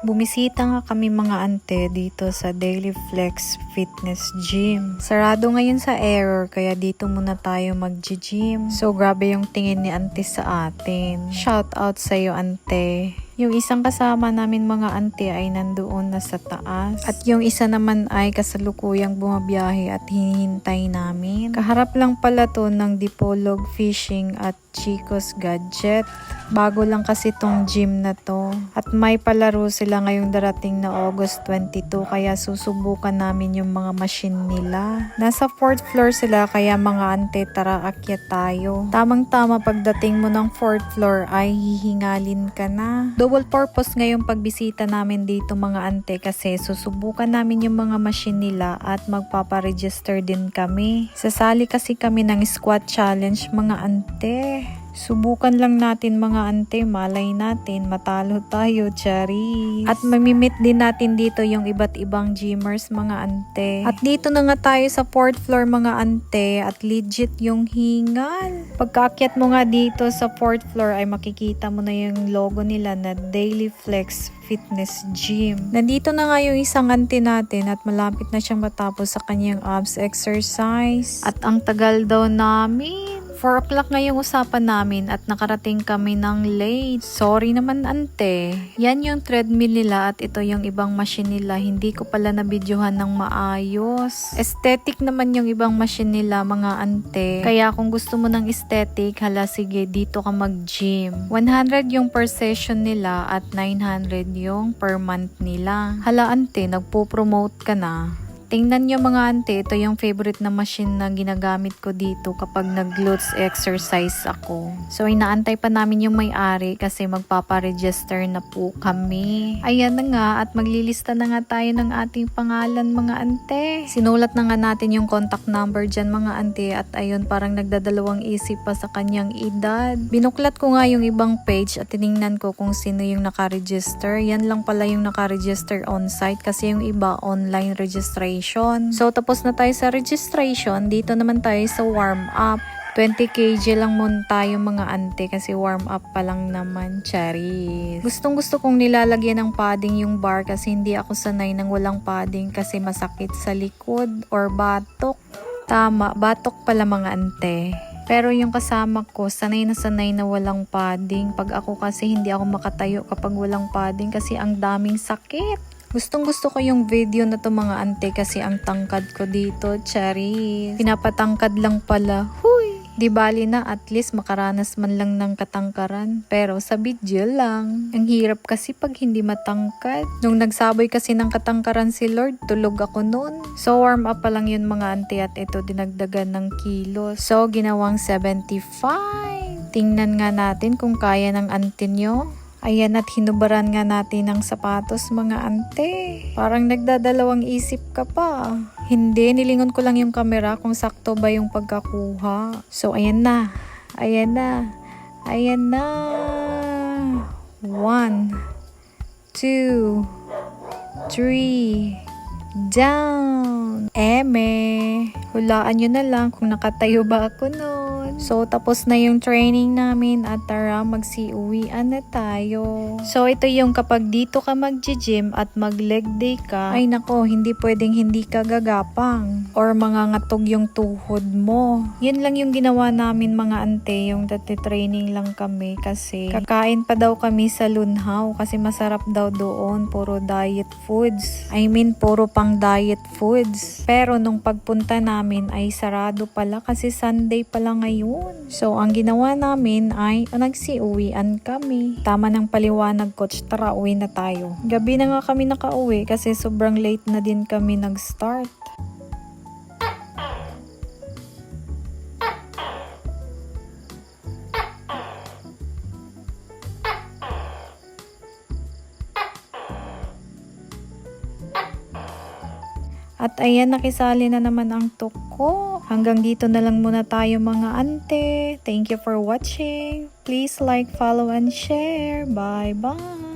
Bumisita nga kami mga ante dito sa Daily Flex Fitness Gym. Sarado ngayon sa error kaya dito muna tayo mag-gym. So grabe yung tingin ni ante sa atin. Shout out sa'yo ante. Yung isang kasama namin mga ante ay nandoon na sa taas. At yung isa naman ay kasalukuyang bumabiyahe at hinihintay namin. Kaharap lang pala to ng Dipolog Fishing at Chico's Gadget. Bago lang kasi tong gym na to. At may palaro sila ngayong darating na August 22 kaya susubukan namin yung mga machine nila. Nasa 4th floor sila kaya mga ante tara akyat tayo. Tamang-tama pagdating mo ng 4th floor ay hihingalin ka na. Double purpose ngayong pagbisita namin dito mga ante kasi susubukan namin yung mga machine nila at magpaparegister din kami. Sasali kasi kami ng squat challenge mga ante. Subukan lang natin mga ante, malay natin matalo tayo, chari. At mamimit din natin dito yung iba't ibang gymmers mga ante. At dito na nga tayo sa 4th floor mga ante at legit yung hingal. Pagkaakyat mo nga dito sa 4th floor ay makikita mo na yung logo nila na Daily Flex Fitness Gym. Nandito na nga yung isang ante natin at malapit na siyang matapos sa kanyang abs exercise. At ang tagal daw namin. 4 o'clock ngayong usapan namin at nakarating kami ng late. Sorry naman ante. Yan yung treadmill nila at ito yung ibang machine nila. Hindi ko pala nabidyohan ng maayos. Aesthetic naman yung ibang machine nila mga ante. Kaya kung gusto mo ng aesthetic, hala sige dito ka mag-gym. 100 yung per session nila at 900 yung per month nila. Hala ante, nagpo-promote ka na. Tingnan nyo mga ante, ito yung favorite na machine na ginagamit ko dito kapag nag-glutes exercise ako. So inaantay pa namin yung may-ari kasi magpaparegister na po kami. Ayan na nga at maglilista na nga tayo ng ating pangalan mga ante. Sinulat na nga natin yung contact number dyan mga ante at ayun parang nagdadalawang isip pa sa kanyang edad. Binuklat ko nga yung ibang page at tiningnan ko kung sino yung nakaregister. Yan lang pala yung nakaregister on-site kasi yung iba online registration. So, tapos na tayo sa registration. Dito naman tayo sa warm-up. 20 kg lang muna tayo mga ante kasi warm-up pa lang naman. Charis. Gustong gusto kong nilalagyan ng padding yung bar kasi hindi ako sanay ng walang padding kasi masakit sa likod or batok. Tama, batok pala mga ante. Pero yung kasama ko, sanay na walang padding. Pag ako kasi hindi ako makatayo kapag walang padding kasi ang daming sakit. Gustong gusto ko yung video na to mga ante kasi ang tangkad ko dito, chari. Pinapatangkad lang pala. Huy! Di bali na at least makaranas man lang ng katangkaran. Pero sa video lang. Ang hirap kasi pag hindi matangkad. Nung nagsaboy kasi ng katangkaran si Lord, tulog ako noon. So warm up pa lang yun mga ante at ito dinagdagan ng kilos. So ginawang 75. Tingnan nga natin kung kaya ng ante nyo. Ayan at hinubaran nga natin ng sapatos mga ante. Parang nagdadalawang isip ka pa. Hindi, nilingon ko lang yung camera kung sakto ba yung pagkakuha. So ayan na. Ayan na. Ayan na. 1, 2, 3. Down. Eme. Hulaan nyo na lang kung nakatayo ba ako noon. So, tapos na yung training namin at tara magsiuwian na tayo. So, ito yung kapag dito ka mag-gym at mag-leg day ka, ay nako, hindi pwedeng hindi ka gagapang or mangangatog yung tuhod mo. Yun lang yung ginawa namin mga ante, yung training lang kami kasi kakain pa daw kami sa Lunhaw kasi masarap daw doon, puro diet foods. I mean, puro pang diet foods. Pero nung pagpunta namin ay sarado pala kasi Sunday pala ngayon. So, ang ginawa namin ay nagsiuwian kami. Tama ng paliwanag coach, tara uwi na tayo. Gabi na nga kami nakauwi kasi sobrang late na din kami nag-start. At ayan, nakisali na naman ang tuko. Hanggang dito na lang muna tayo mga ante. Thank you for watching. Please like, follow, and share. Bye-bye!